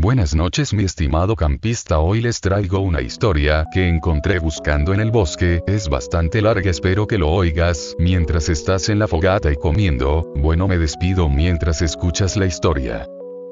Buenas noches mi estimado campista, hoy les traigo una historia que encontré buscando en el bosque, es bastante larga, espero que lo oigas mientras estás en la fogata y comiendo. Bueno, me despido mientras escuchas la historia.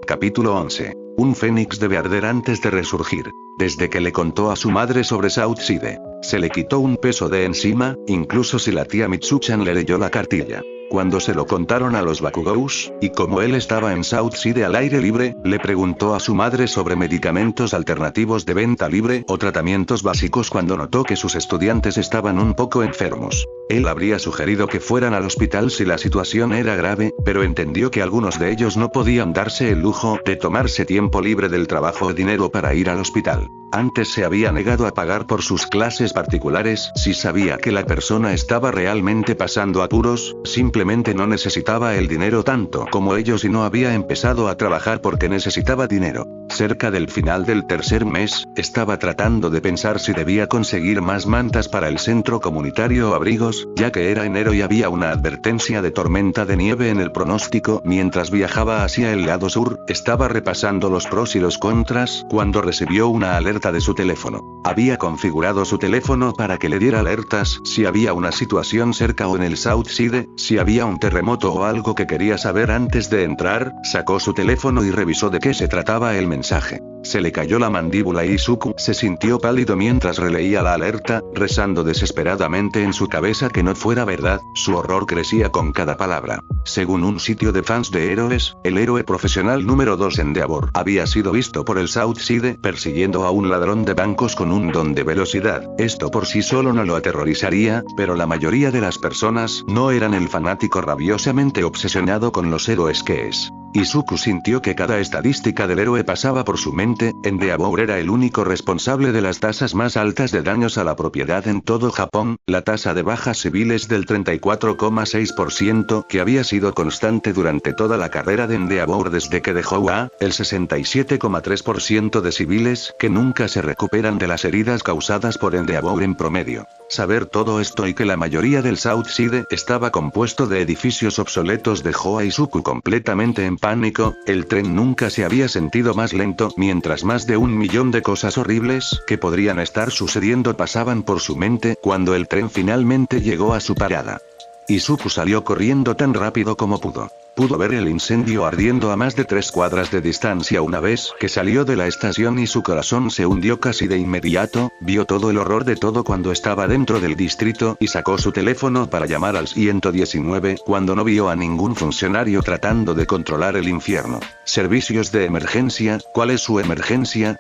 Capítulo 11. Un fénix debe arder antes de resurgir. Desde que le contó a su madre sobre Southside, se le quitó un peso de encima, incluso si la tía Mitsuchan le leyó la cartilla. Cuando se lo contaron a los Bakugous, y como él estaba en Southside al aire libre, le preguntó a su madre sobre medicamentos alternativos de venta libre o tratamientos básicos cuando notó que sus estudiantes estaban un poco enfermos. Él habría sugerido que fueran al hospital si la situación era grave, pero entendió que algunos de ellos no podían darse el lujo de tomarse tiempo libre del trabajo o dinero para ir al hospital. Antes se había negado a pagar por sus clases particulares si sabía que la persona estaba realmente pasando apuros, simplemente no necesitaba el dinero tanto como ellos y no había empezado a trabajar porque necesitaba dinero. Cerca del final del tercer mes, estaba tratando de pensar si debía conseguir más mantas para el centro comunitario o abrigos, ya que era enero y había una advertencia de tormenta de nieve en el pronóstico. Mientras viajaba hacia el lado sur, estaba repasando los pros y los contras, cuando recibió una alerta de su teléfono. Había configurado su teléfono para que le diera alertas si había una situación cerca o en el Southside, si había un terremoto o algo que quería saber antes de entrar. Sacó su teléfono y revisó de qué se trataba el mensaje. Se le cayó la mandíbula y Izuku se sintió pálido mientras releía la alerta, rezando desesperadamente en su cabeza que no fuera verdad. Su horror crecía con cada palabra. Según un sitio de fans de héroes, el héroe profesional número 2 Endeavor había sido visto por el Southside persiguiendo a un ladrón de bancos con un don de velocidad. Esto por sí solo no lo aterrorizaría, pero la mayoría de las personas no eran el fanático rabiosamente obsesionado con los héroes que es. Izuku sintió que cada estadística del héroe pasaba por su mente. Endeavor era el único responsable de las tasas más altas de daños a la propiedad en todo Japón, la tasa de bajas civiles del 34,6% que había sido constante durante toda la carrera de Endeavor desde que dejó UA, el 67,3% de civiles que nunca se recuperan de las heridas causadas por Endeavor en promedio. Saber todo esto y que la mayoría del Southside estaba compuesto de edificios obsoletos dejó a Izuku completamente en pánico. El tren nunca se había sentido más lento, mientras más de 1 millón de cosas horribles que podrían estar sucediendo pasaban por su mente cuando el tren finalmente llegó a su parada. Izuku salió corriendo tan rápido como pudo. Pudo ver el incendio ardiendo a más de 3 cuadras de distancia una vez que salió de la estación y su corazón se hundió casi de inmediato. Vio todo el horror de todo cuando estaba dentro del distrito y sacó su teléfono para llamar al 119 cuando no vio a ningún funcionario tratando de controlar el infierno. Servicios de emergencia, ¿cuál es su emergencia?,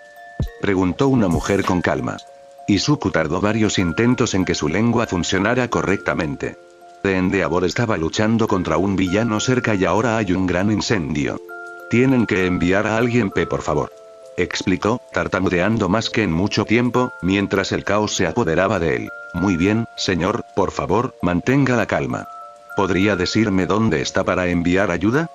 preguntó una mujer con calma. Izuku tardó varios intentos en que su lengua funcionara correctamente. Endeavor estaba luchando contra un villano cerca y ahora hay un gran incendio. Tienen que enviar a alguien por favor, explicó, tartamudeando más que en mucho tiempo, mientras el caos se apoderaba de él. Muy bien, señor, por favor, mantenga la calma. ¿Podría decirme dónde está para enviar ayuda?,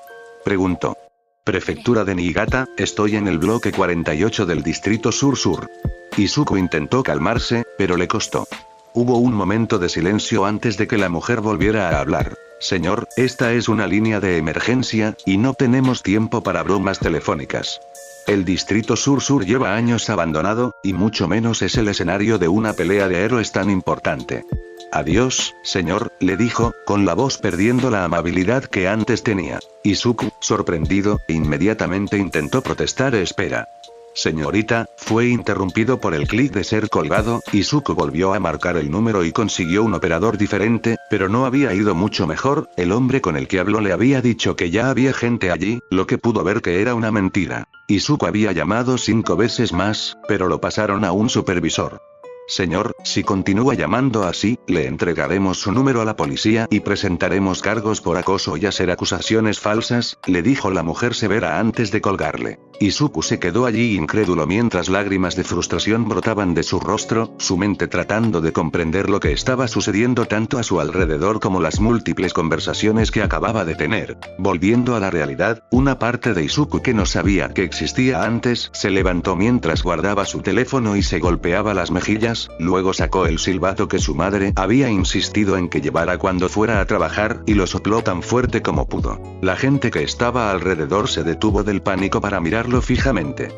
preguntó. Prefectura de Niigata, estoy en el bloque 48 del distrito sur-sur. Izuku intentó calmarse, pero le costó. Hubo un momento de silencio antes de que la mujer volviera a hablar. Señor, esta es una línea de emergencia, y no tenemos tiempo para bromas telefónicas. El distrito sur-sur lleva años abandonado, y mucho menos es el escenario de una pelea de héroes tan importante. Adiós, señor, le dijo, con la voz perdiendo la amabilidad que antes tenía. Izuku, sorprendido, inmediatamente intentó protestar. Espera. Señorita, fue interrumpido por el clic de ser colgado. Izuku volvió a marcar el número y consiguió un operador diferente, pero no había ido mucho mejor. El hombre con el que habló le había dicho que ya había gente allí, lo que pudo ver que era una mentira. Izuku había llamado 5 veces más, pero lo pasaron a un supervisor. Señor, si continúa llamando así, le entregaremos su número a la policía y presentaremos cargos por acoso y hacer acusaciones falsas, le dijo la mujer severa antes de colgarle. Izuku se quedó allí incrédulo mientras lágrimas de frustración brotaban de su rostro, su mente tratando de comprender lo que estaba sucediendo tanto a su alrededor como las múltiples conversaciones que acababa de tener. Volviendo a la realidad, una parte de Izuku que no sabía que existía antes se levantó mientras guardaba su teléfono y se golpeaba las mejillas. Luego sacó el silbato que su madre había insistido en que llevara cuando fuera a trabajar y lo sopló tan fuerte como pudo. La gente que estaba alrededor se detuvo del pánico para mirarlo fijamente.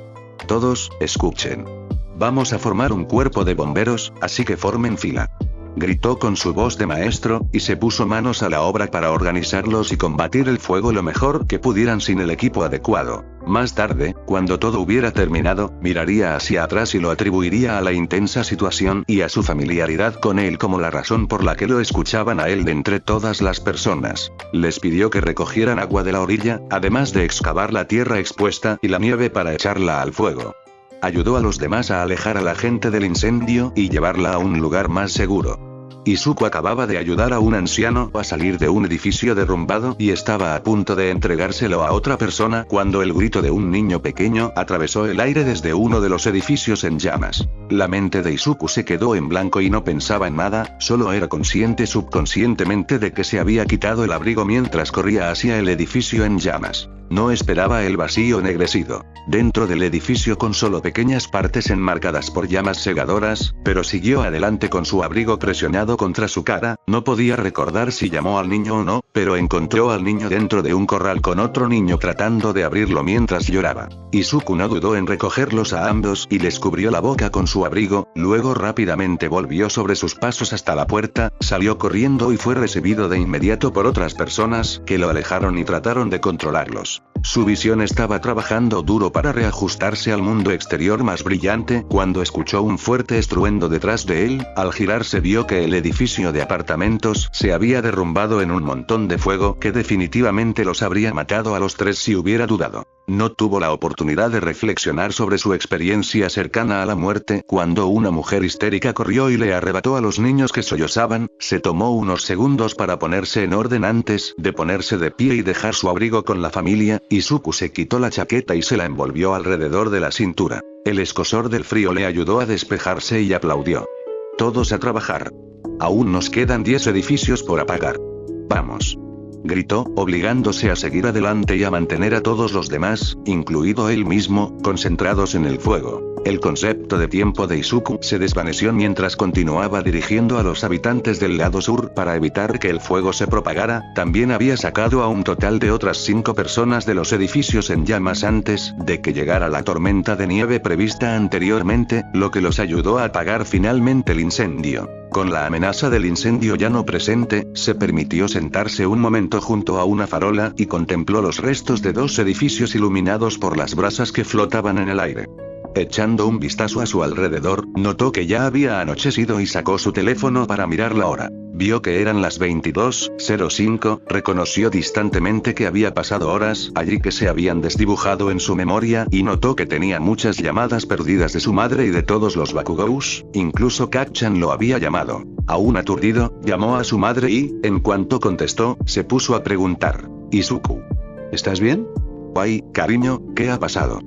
todos, escuchen. Vamos a formar un cuerpo de bomberos, así que formen fila. Gritó con su voz de maestro, y se puso manos a la obra para organizarlos y combatir el fuego lo mejor que pudieran sin el equipo adecuado. Más tarde, cuando todo hubiera terminado, miraría hacia atrás y lo atribuiría a la intensa situación y a su familiaridad con él como la razón por la que lo escuchaban a él de entre todas las personas. Les pidió que recogieran agua de la orilla, además de excavar la tierra expuesta y la nieve para echarla al fuego. Ayudó a los demás a alejar a la gente del incendio y llevarla a un lugar más seguro. Izuku acababa de ayudar a un anciano a salir de un edificio derrumbado y estaba a punto de entregárselo a otra persona cuando el grito de un niño pequeño atravesó el aire desde uno de los edificios en llamas. La mente de Izuku se quedó en blanco y no pensaba en nada, solo era consciente subconscientemente de que se había quitado el abrigo mientras corría hacia el edificio en llamas. No esperaba el vacío ennegrecido dentro del edificio con solo pequeñas partes enmarcadas por llamas cegadoras, pero siguió adelante con su abrigo presionado contra su cara. No podía recordar si llamó al niño o no, pero encontró al niño dentro de un corral con otro niño tratando de abrirlo mientras lloraba. Izuku no dudó en recogerlos a ambos y les cubrió la boca con su abrigo, luego rápidamente volvió sobre sus pasos hasta la puerta, salió corriendo y fue recibido de inmediato por otras personas, que lo alejaron y trataron de controlarlos. Su visión estaba trabajando duro para reajustarse al mundo exterior más brillante cuando escuchó un fuerte estruendo detrás de él. Al girarse vio que el edificio de apartamentos se había derrumbado en un montón de fuego que definitivamente los habría matado a los tres si hubiera dudado. No tuvo la oportunidad de reflexionar sobre su experiencia cercana a la muerte cuando una mujer histérica corrió y le arrebató a los niños que sollozaban. Se tomó unos segundos para ponerse en orden antes de ponerse de pie y dejar su abrigo con la familia. Izuku se quitó la chaqueta y se la envolvió alrededor de la cintura. El escozor del frío le ayudó a despejarse y aplaudió. Todos a trabajar. Aún nos quedan 10 edificios por apagar. Vamos. Gritó, obligándose a seguir adelante y a mantener a todos los demás, incluido él mismo, concentrados en el fuego. El concepto de tiempo de Izuku se desvaneció mientras continuaba dirigiendo a los habitantes del lado sur para evitar que el fuego se propagara. También había sacado a un total de otras 5 personas de los edificios en llamas antes de que llegara la tormenta de nieve prevista anteriormente, lo que los ayudó a apagar finalmente el incendio. Con la amenaza del incendio ya no presente, se permitió sentarse un momento junto a una farola y contempló los restos de 2 edificios iluminados por las brasas que flotaban en el aire. Echando un vistazo a su alrededor, notó que ya había anochecido y sacó su teléfono para mirar la hora. Vio que eran las 22:05, reconoció distantemente que había pasado horas allí que se habían desdibujado en su memoria y notó que tenía muchas llamadas perdidas de su madre y de todos los Bakugous, incluso Kacchan lo había llamado. Aún aturdido, llamó a su madre y, en cuanto contestó, se puso a preguntar: «Izuku, ¿estás bien? Ay, cariño, ¿qué ha pasado?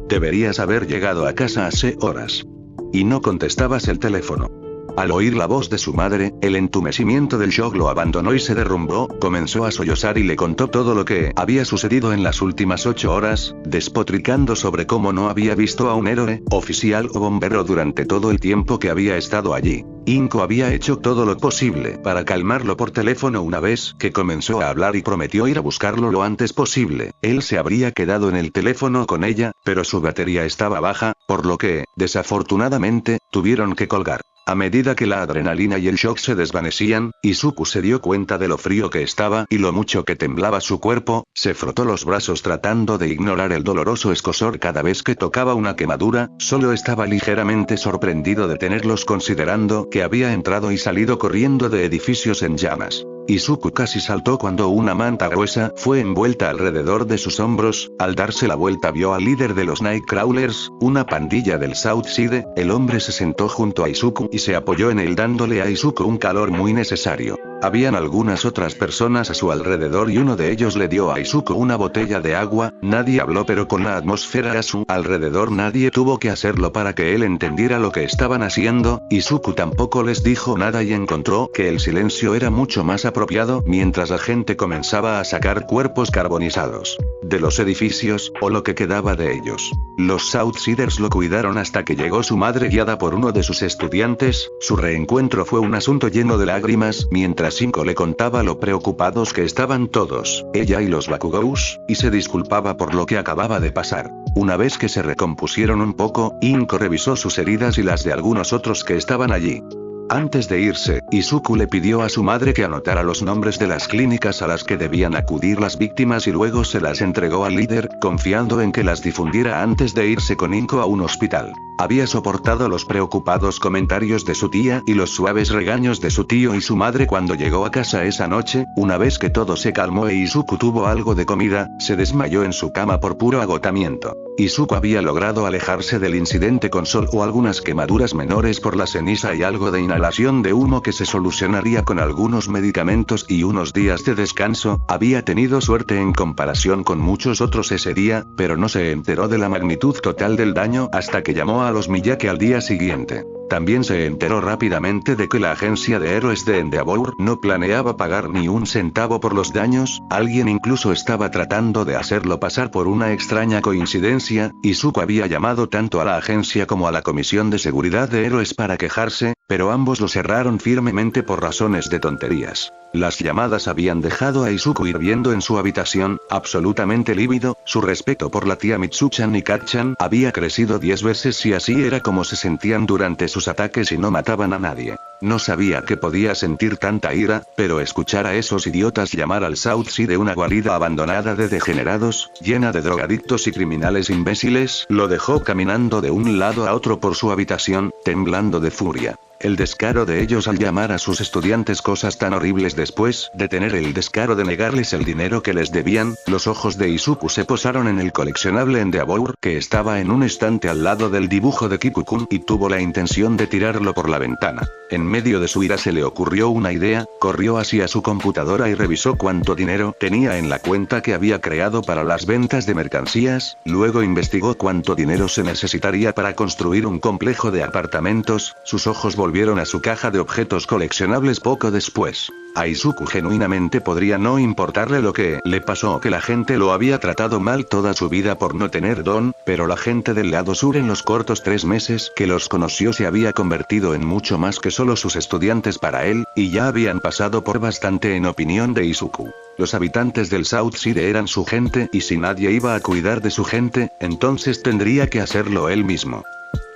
Deberías haber llegado a casa hace horas. Y no contestabas el teléfono». Al oír la voz de su madre, el entumecimiento del shock lo abandonó y se derrumbó, comenzó a sollozar y le contó todo lo que había sucedido en las últimas 8 horas, despotricando sobre cómo no había visto a un héroe, oficial o bombero durante todo el tiempo que había estado allí. Inko había hecho todo lo posible para calmarlo por teléfono una vez que comenzó a hablar y prometió ir a buscarlo lo antes posible. Él se habría quedado en el teléfono con ella, pero su batería estaba baja, por lo que, desafortunadamente, tuvieron que colgar. A medida que la adrenalina y el shock se desvanecían, Izuku se dio cuenta de lo frío que estaba y lo mucho que temblaba su cuerpo. Se frotó los brazos tratando de ignorar el doloroso escozor cada vez que tocaba una quemadura. Solo estaba ligeramente sorprendido de tenerlos considerando que había entrado y salido corriendo de edificios en llamas. Izuku casi saltó cuando una manta gruesa fue envuelta alrededor de sus hombros. Al darse la vuelta vio al líder de los Nightcrawlers, una pandilla del Southside. El hombre se sentó junto a Izuku y se apoyó en él dándole a Izuku un calor muy necesario. Habían algunas otras personas a su alrededor y uno de ellos le dio a Izuku una botella de agua. Nadie habló, pero con la atmósfera a su alrededor nadie tuvo que hacerlo para que él entendiera lo que estaban haciendo. Izuku tampoco les dijo nada y encontró que el silencio era mucho más apropiado mientras la gente comenzaba a sacar cuerpos carbonizados de los edificios, o lo que quedaba de ellos. Los Southsiders lo cuidaron hasta que llegó su madre guiada por uno de sus estudiantes. Su reencuentro fue un asunto lleno de lágrimas, mientras las 5 le contaba lo preocupados que estaban todos, ella y los Bakugous, y se disculpaba por lo que acababa de pasar. Una vez que se recompusieron un poco, Inko revisó sus heridas y las de algunos otros que estaban allí. Antes de irse, Izuku le pidió a su madre que anotara los nombres de las clínicas a las que debían acudir las víctimas y luego se las entregó al líder, confiando en que las difundiera antes de irse con Inko a un hospital. Había soportado los preocupados comentarios de su tía y los suaves regaños de su tío y su madre cuando llegó a casa esa noche. Una vez que todo se calmó e Izuku tuvo algo de comida, se desmayó en su cama por puro agotamiento. Izuku había logrado alejarse del incidente con solo algunas quemaduras menores por la ceniza y algo de inhalación de humo que se solucionaría con algunos medicamentos y unos días de descanso. Había tenido suerte en comparación con muchos otros ese día, pero no se enteró de la magnitud total del daño hasta que llamó a los Miyake al día siguiente. También se enteró rápidamente de que la agencia de héroes de Endeavor no planeaba pagar ni un centavo por los daños. Alguien incluso estaba tratando de hacerlo pasar por una extraña coincidencia. Izuku había llamado tanto a la agencia como a la comisión de seguridad de héroes para quejarse, pero ambos lo cerraron firmemente por razones de tonterías. Las llamadas habían dejado a Izuku hirviendo en su habitación, absolutamente lívido. Su respeto por la tía Mitsuchan y Katchan había crecido 10 veces y así era como se sentían durante sus ataques y no mataban a nadie. No sabía que podía sentir tanta ira, pero escuchar a esos idiotas llamar al South Sea de una guarida abandonada de degenerados, llena de drogadictos y criminales imbéciles, lo dejó caminando de un lado a otro por su habitación, temblando de furia. El descaro de ellos al llamar a sus estudiantes cosas tan horribles después de tener el descaro de negarles el dinero que les debían. Los ojos de Izuku se posaron en el coleccionable Endeavor que estaba en un estante al lado del dibujo de Kiku-kun y tuvo la intención de tirarlo por la ventana. En medio de su ira se le ocurrió una idea, corrió hacia su computadora y revisó cuánto dinero tenía en la cuenta que había creado para las ventas de mercancías, luego investigó cuánto dinero se necesitaría para construir un complejo de apartamentos. Sus ojos volvieron a su caja de objetos coleccionables poco después. A Izuku genuinamente podría no importarle lo que le pasó o que la gente lo había tratado mal toda su vida por no tener don, pero la gente del lado sur en los cortos 3 meses que los conoció se había convertido en mucho más que solo sus estudiantes para él, y ya habían pasado por bastante en opinión de Izuku. Los habitantes del South Side eran su gente y si nadie iba a cuidar de su gente, entonces tendría que hacerlo él mismo.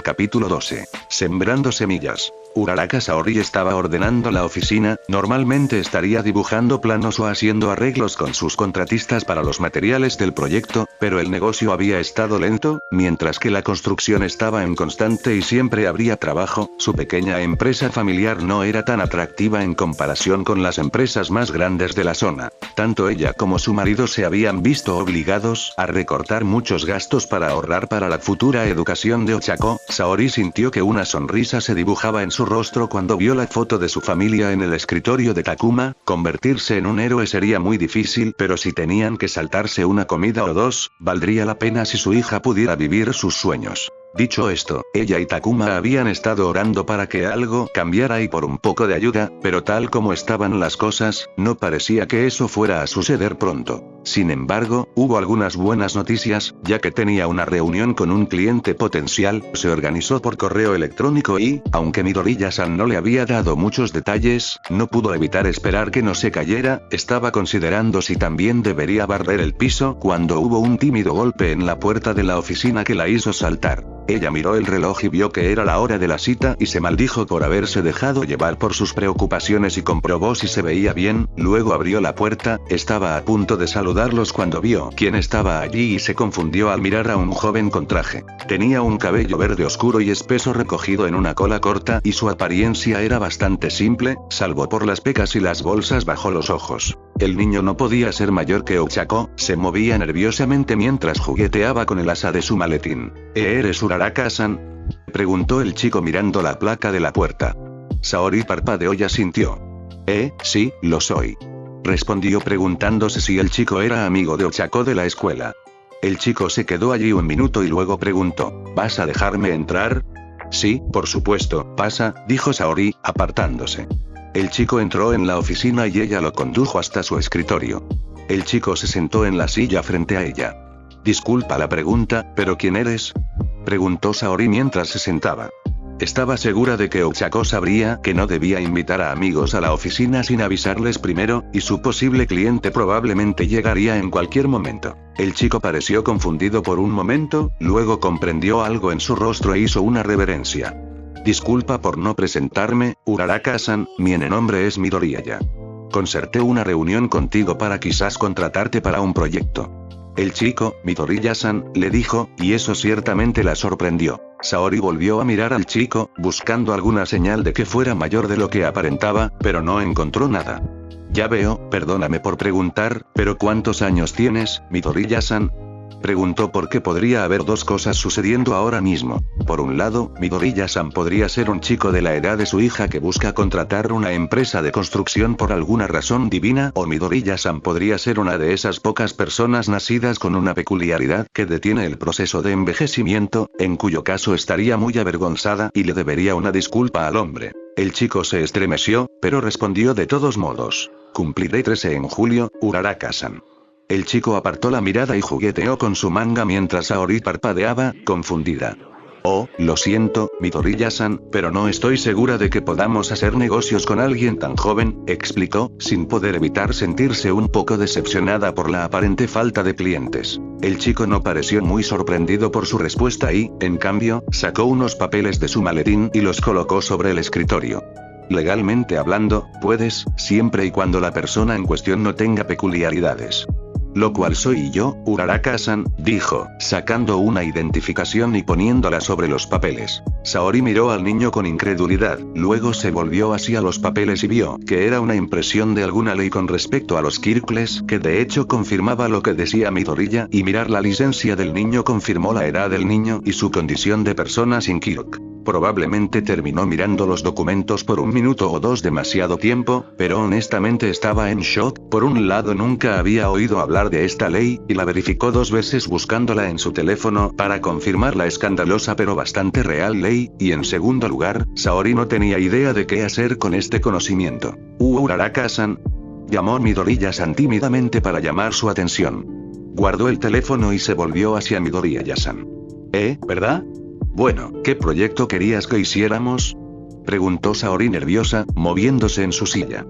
Capítulo 12. Sembrando semillas. Uraraka Saori estaba ordenando la oficina. Normalmente estaría dibujando planos o haciendo arreglos con sus contratistas para los materiales del proyecto, pero el negocio había estado lento, mientras que la construcción estaba en constante y siempre habría trabajo. Su pequeña empresa familiar no era tan atractiva en comparación con las empresas más grandes de la zona. Tanto ella como su marido se habían visto obligados a recortar muchos gastos para ahorrar para la futura educación de Ochako. Saori sintió que una sonrisa se dibujaba en su rostro cuando vio la foto de su familia en el escritorio de Takuma. Convertirse en un héroe sería muy difícil, pero si tenían que saltarse una comida o dos, valdría la pena si su hija pudiera vivir sus sueños. Dicho esto, ella y Takuma habían estado orando para que algo cambiara y por un poco de ayuda, pero tal como estaban las cosas, no parecía que eso fuera a suceder pronto. Sin embargo, hubo algunas buenas noticias, ya que tenía una reunión con un cliente potencial, se organizó por correo electrónico y, aunque Midoriya-san no le había dado muchos detalles, no pudo evitar esperar que no se cayera. Estaba considerando si también debería barrer el piso cuando hubo un tímido golpe en la puerta de la oficina que la hizo saltar. Ella miró el reloj y vio que era la hora de la cita y se maldijo por haberse dejado llevar por sus preocupaciones y comprobó si se veía bien. Luego abrió la puerta, estaba a punto de saludarlos cuando vio quién estaba allí y se confundió al mirar a un joven con traje. Tenía un cabello verde oscuro y espeso recogido en una cola corta y su apariencia era bastante simple, salvo por las pecas y las bolsas bajo los ojos. El niño no podía ser mayor que Ochako, se movía nerviosamente mientras jugueteaba con el asa de su maletín. ¿Eres Uraraka-san?, preguntó el chico mirando la placa de la puerta. Saori parpadeó y asintió. Sí, lo soy. Respondió preguntándose si el chico era amigo de Ochako de la escuela. El chico se quedó allí un minuto y luego preguntó, ¿vas a dejarme entrar? Sí, por supuesto, pasa, dijo Saori, apartándose. El chico entró en la oficina y ella lo condujo hasta su escritorio. El chico se sentó en la silla frente a ella. Disculpa la pregunta, ¿pero quién eres?, preguntó Saori mientras se sentaba. Estaba segura de que Ochako sabría que no debía invitar a amigos a la oficina sin avisarles primero, y su posible cliente probablemente llegaría en cualquier momento. El chico pareció confundido por un momento, luego comprendió algo en su rostro e hizo una reverencia. Disculpa por no presentarme, Uraraka-san, mi nombre es Midoriya. Concerté una reunión contigo para quizás contratarte para un proyecto. El chico, Midoriya-san, le dijo, y eso ciertamente la sorprendió. Saori volvió a mirar al chico, buscando alguna señal de que fuera mayor de lo que aparentaba, pero no encontró nada. Ya veo, perdóname por preguntar, pero ¿cuántos años tienes, Midoriya-san? Preguntó porque podría haber dos cosas sucediendo ahora mismo. Por un lado, Midoriya-san podría ser un chico de la edad de su hija que busca contratar una empresa de construcción por alguna razón divina, o Midoriya-san podría ser una de esas pocas personas nacidas con una peculiaridad que detiene el proceso de envejecimiento, en cuyo caso estaría muy avergonzada y le debería una disculpa al hombre. El chico se estremeció, pero respondió de todos modos. Cumpliré 13 en julio, Uraraka-san. El chico apartó la mirada y jugueteó con su manga mientras Saori parpadeaba, confundida. Oh, lo siento, Midoriya-san, pero no estoy segura de que podamos hacer negocios con alguien tan joven, explicó, sin poder evitar sentirse un poco decepcionada por la aparente falta de clientes. El chico no pareció muy sorprendido por su respuesta y, en cambio, sacó unos papeles de su maletín y los colocó sobre el escritorio. Legalmente hablando, puedes, siempre y cuando la persona en cuestión no tenga peculiaridades. Lo cual soy yo, Uraraka-san, dijo, sacando una identificación y poniéndola sobre los papeles. Saori miró al niño con incredulidad, luego se volvió hacia los papeles y vio que era una impresión de alguna ley con respecto a los Kirkles, que de hecho confirmaba lo que decía Midoriya, y mirar la licencia del niño confirmó la edad del niño y su condición de persona sin Kirk. Probablemente terminó mirando los documentos por un minuto o dos demasiado tiempo, pero honestamente estaba en shock. Por un lado nunca había oído hablar de esta ley, y la verificó 2 veces buscándola en su teléfono para confirmar la escandalosa pero bastante real ley, y en segundo lugar, Saori no tenía idea de qué hacer con este conocimiento. Uraraka-san, llamó Midoriya-san tímidamente para llamar su atención. Guardó el teléfono y se volvió hacia Midoriya-san. ¿Verdad? Bueno, ¿qué proyecto querías que hiciéramos? Preguntó Saori nerviosa, moviéndose en su silla.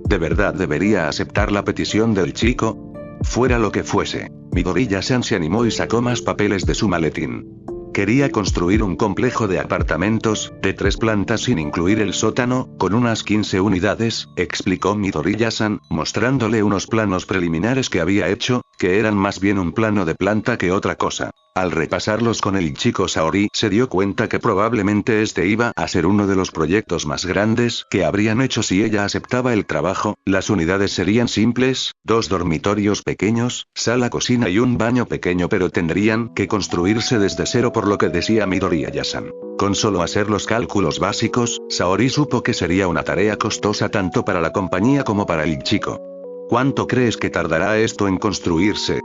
¿De verdad debería aceptar la petición del chico? Fuera lo que fuese. Midoriya-san se animó y sacó más papeles de su maletín. Quería construir un complejo de apartamentos, de 3 plantas sin incluir el sótano, con unas 15 unidades, explicó Midoriya-san, mostrándole unos planos preliminares que había hecho, que eran más bien un plano de planta que otra cosa. Al repasarlos con el chico, Saori se dio cuenta que probablemente este iba a ser uno de los proyectos más grandes que habrían hecho si ella aceptaba el trabajo. Las unidades serían simples, 2 dormitorios pequeños, sala, cocina y un baño pequeño, pero tendrían que construirse desde cero por lo que decía Midoriya-san. Con solo hacer los cálculos básicos, Saori supo que sería una tarea costosa tanto para la compañía como para el chico. ¿Cuánto crees que tardará esto en construirse?,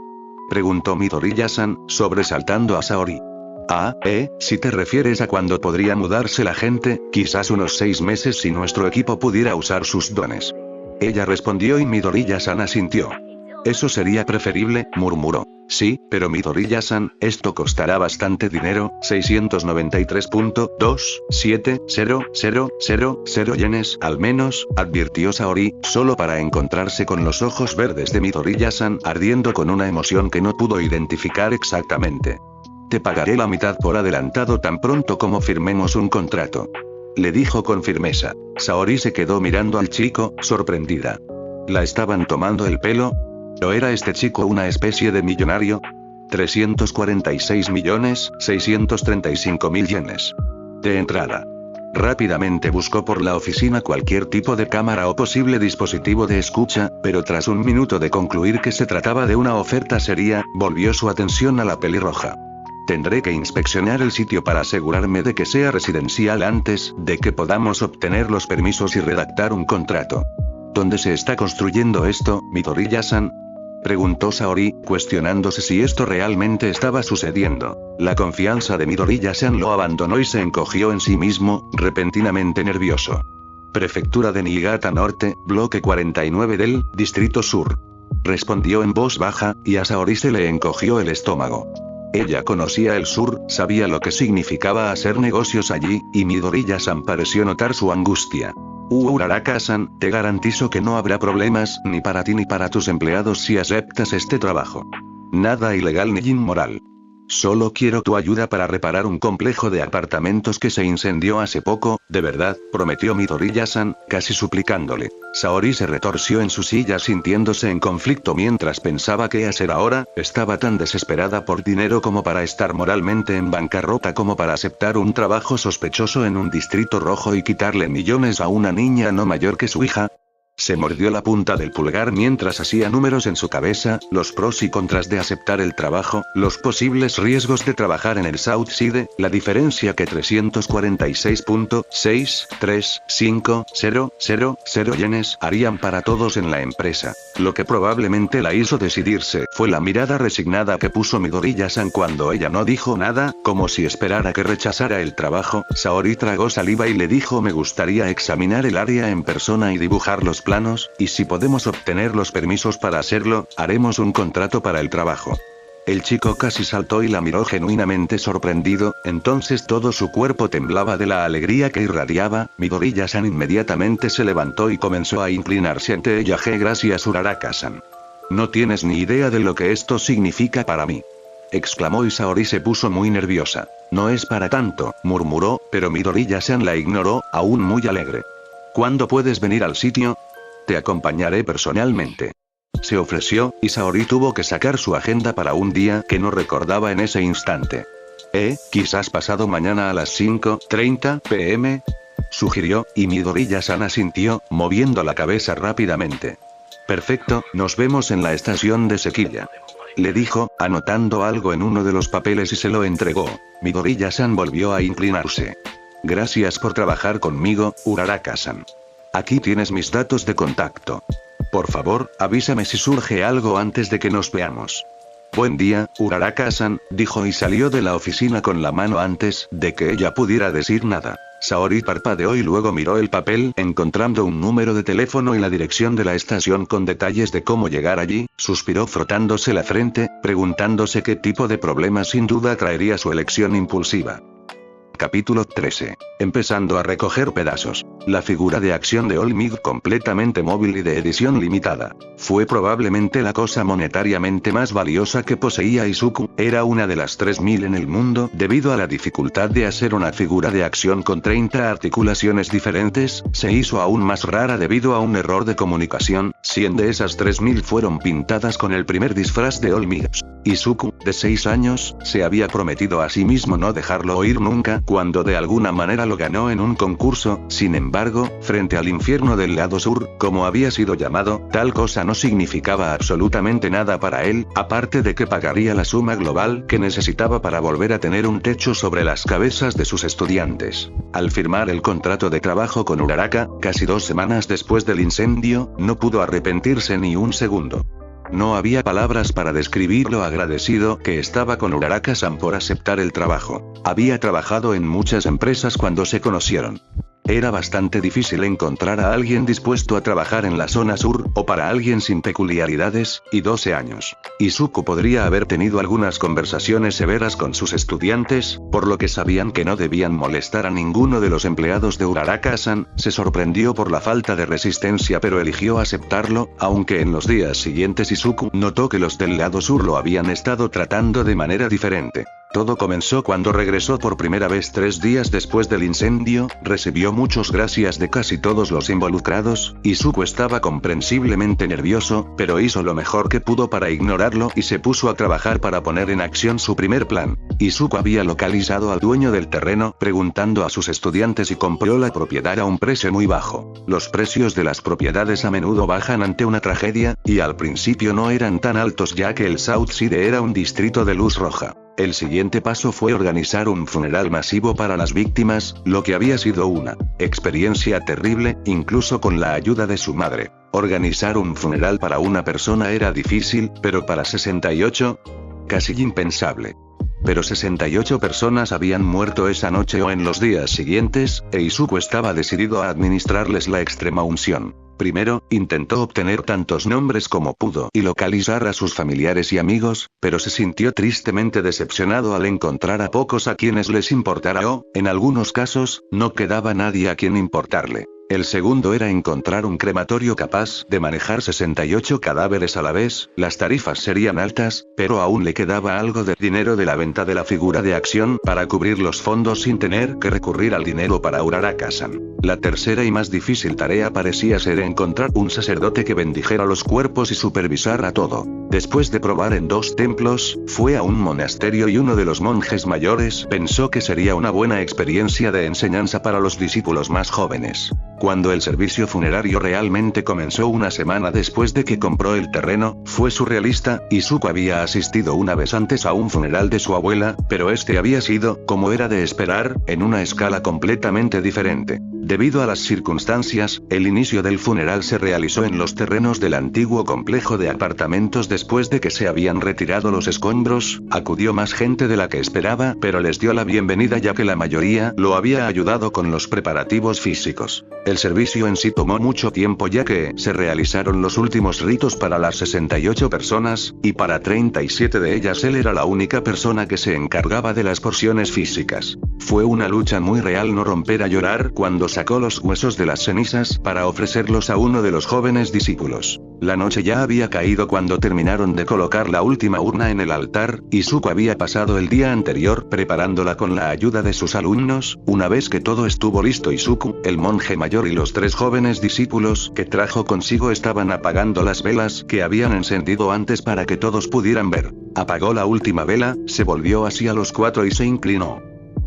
preguntó Midoriya-san, sobresaltando a Saori. Si te refieres a cuándo podría mudarse la gente, quizás unos 6 meses si nuestro equipo pudiera usar sus dones. Ella respondió y Midoriya-san asintió. Eso sería preferible, murmuró. Sí, pero Midoriya-san, esto costará bastante dinero, 693.2700000 yenes al menos, advirtió Saori, solo para encontrarse con los ojos verdes de Midoriya-san ardiendo con una emoción que no pudo identificar exactamente. Te pagaré la mitad por adelantado tan pronto como firmemos un contrato. Le dijo con firmeza. Saori se quedó mirando al chico, sorprendida. ¿La estaban tomando el pelo? ¿O era este chico una especie de millonario? 346.635.000 yenes. De entrada. Rápidamente buscó por la oficina cualquier tipo de cámara o posible dispositivo de escucha, pero tras un minuto de concluir que se trataba de una oferta seria, volvió su atención a la pelirroja. Tendré que inspeccionar el sitio para asegurarme de que sea residencial antes de que podamos obtener los permisos y redactar un contrato. ¿Dónde se está construyendo esto, Midoriya-san?, preguntó Saori, cuestionándose si esto realmente estaba sucediendo. La confianza de Midoriya-san lo abandonó y se encogió en sí mismo, repentinamente nervioso. Prefectura de Niigata Norte, bloque 49 del Distrito Sur. Respondió en voz baja, y a Saori se le encogió el estómago. Ella conocía el sur, sabía lo que significaba hacer negocios allí, y Midoriya-san pareció notar su angustia. Uraraka-san, te garantizo que no habrá problemas, ni para ti ni para tus empleados si aceptas este trabajo. Nada ilegal ni inmoral. Solo quiero tu ayuda para reparar un complejo de apartamentos que se incendió hace poco, de verdad, prometió Midoriya-san, casi suplicándole. Saori se retorció en su silla sintiéndose en conflicto mientras pensaba qué hacer ahora, estaba tan desesperada por dinero como para estar moralmente en bancarrota como para aceptar un trabajo sospechoso en un distrito rojo y quitarle millones a una niña no mayor que su hija. Se mordió la punta del pulgar mientras hacía números en su cabeza, los pros y contras de aceptar el trabajo, los posibles riesgos de trabajar en el Southside, la diferencia que 346.6350000 yenes harían para todos en la empresa. Lo que probablemente la hizo decidirse fue la mirada resignada que puso Midoriya-san cuando ella no dijo nada, como si esperara que rechazara el trabajo. Saori tragó saliva y le dijo: me gustaría examinar el área en persona y dibujar los planos, y si podemos obtener los permisos para hacerlo, haremos un contrato para el trabajo. El chico casi saltó y la miró genuinamente sorprendido, entonces todo su cuerpo temblaba de la alegría que irradiaba. Midoriya-san inmediatamente se levantó y comenzó a inclinarse ante ella. Gracias Uraraka-san. No tienes ni idea de lo que esto significa para mí. Exclamó y Saori se puso muy nerviosa. No es para tanto, murmuró, pero Midoriya-san la ignoró, aún muy alegre. ¿Cuándo puedes venir al sitio? Te acompañaré personalmente. Se ofreció, y Saori tuvo que sacar su agenda para un día que no recordaba en ese instante. Quizás pasado mañana a las 5:30 p.m. sugirió, y Midoriya-san asintió, moviendo la cabeza rápidamente. Perfecto, nos vemos en la estación de Sequilla. Le dijo, anotando algo en uno de los papeles y se lo entregó. Midoriya-san volvió a inclinarse. Gracias por trabajar conmigo, Uraraka-san. Aquí tienes mis datos de contacto. Por favor, avísame si surge algo antes de que nos veamos. Buen día, Uraraka-san, dijo y salió de la oficina con la mano antes de que ella pudiera decir nada. Saori parpadeó y luego miró el papel, encontrando un número de teléfono y la dirección de la estación con detalles de cómo llegar allí. Suspiró frotándose la frente, preguntándose qué tipo de problema sin duda traería su elección impulsiva. Capítulo 13. Empezando a recoger pedazos. La figura de acción de All Might completamente móvil y de edición limitada. Fue probablemente la cosa monetariamente más valiosa que poseía Izuku, era una de las 3000 en el mundo debido a la dificultad de hacer una figura de acción con 30 articulaciones diferentes, se hizo aún más rara debido a un error de comunicación, 100 de esas 3000 fueron pintadas con el primer disfraz de All Might. Izuku, de 6 años, se había prometido a sí mismo no dejarlo oír nunca, cuando de alguna manera lo ganó en un concurso. Sin embargo, frente al infierno del lado sur, como había sido llamado, tal cosa no significaba absolutamente nada para él, aparte de que pagaría la suma global que necesitaba para volver a tener un techo sobre las cabezas de sus estudiantes. Al firmar el contrato de trabajo con Uraraka, casi 2 semanas después del incendio, no pudo arrepentirse ni un segundo. No había palabras para describir lo agradecido que estaba con Uraraka-san por aceptar el trabajo. Había trabajado en muchas empresas cuando se conocieron. Era bastante difícil encontrar a alguien dispuesto a trabajar en la zona sur, o para alguien sin peculiaridades, y 12 años. Izuku podría haber tenido algunas conversaciones severas con sus estudiantes, por lo que sabían que no debían molestar a ninguno de los empleados de Uraraka-san. Se sorprendió por la falta de resistencia pero eligió aceptarlo, aunque en los días siguientes Izuku notó que los del lado sur lo habían estado tratando de manera diferente. Todo comenzó cuando regresó por primera vez 3 días después del incendio, recibió muchas gracias de casi todos los involucrados. Izuku estaba comprensiblemente nervioso, pero hizo lo mejor que pudo para ignorarlo y se puso a trabajar para poner en acción su primer plan. Izuku había localizado al dueño del terreno, preguntando a sus estudiantes y compró la propiedad a un precio muy bajo. Los precios de las propiedades a menudo bajan ante una tragedia, y al principio no eran tan altos ya que el Southside era un distrito de luz roja. El siguiente paso fue organizar un funeral masivo para las víctimas, lo que había sido una experiencia terrible, incluso con la ayuda de su madre. Organizar un funeral para una persona era difícil, pero para 68, casi impensable. Pero 68 personas habían muerto esa noche o en los días siguientes, e Izuku estaba decidido a administrarles la extrema unción. Primero, intentó obtener tantos nombres como pudo y localizar a sus familiares y amigos, pero se sintió tristemente decepcionado al encontrar a pocos a quienes les importara o, en algunos casos, no quedaba nadie a quien importarle. El segundo era encontrar un crematorio capaz de manejar 68 cadáveres a la vez. Las tarifas serían altas, pero aún le quedaba algo de dinero de la venta de la figura de acción para cubrir los fondos sin tener que recurrir al dinero para Uraraka-san. La tercera y más difícil tarea parecía ser encontrar un sacerdote que bendijera los cuerpos y supervisara todo. Después de probar en 2 templos, fue a un monasterio y uno de los monjes mayores pensó que sería una buena experiencia de enseñanza para los discípulos más jóvenes. Cuando el servicio funerario realmente comenzó una semana después de que compró el terreno, fue surrealista. Izuku había asistido una vez antes a un funeral de su abuela, pero este había sido, como era de esperar, en una escala completamente diferente. Debido a las circunstancias, el inicio del funeral se realizó en los terrenos del antiguo complejo de apartamentos después de que se habían retirado los escombros. Acudió más gente de la que esperaba, pero les dio la bienvenida ya que la mayoría lo había ayudado con los preparativos físicos. El servicio en sí tomó mucho tiempo ya que se realizaron los últimos ritos para las 68 personas, y para 37 de ellas él era la única persona que se encargaba de las porciones físicas. Fue una lucha muy real no romper a llorar cuando sacó los huesos de las cenizas para ofrecerlos a uno de los jóvenes discípulos. La noche ya había caído cuando terminaron de colocar la última urna en el altar. Izuku había pasado el día anterior preparándola con la ayuda de sus alumnos. Una vez que todo estuvo listo, Izuku, el monje mayor y los 3 jóvenes discípulos que trajo consigo estaban apagando las velas que habían encendido antes para que todos pudieran ver. Apagó la última vela, se volvió hacia los 4 y se inclinó.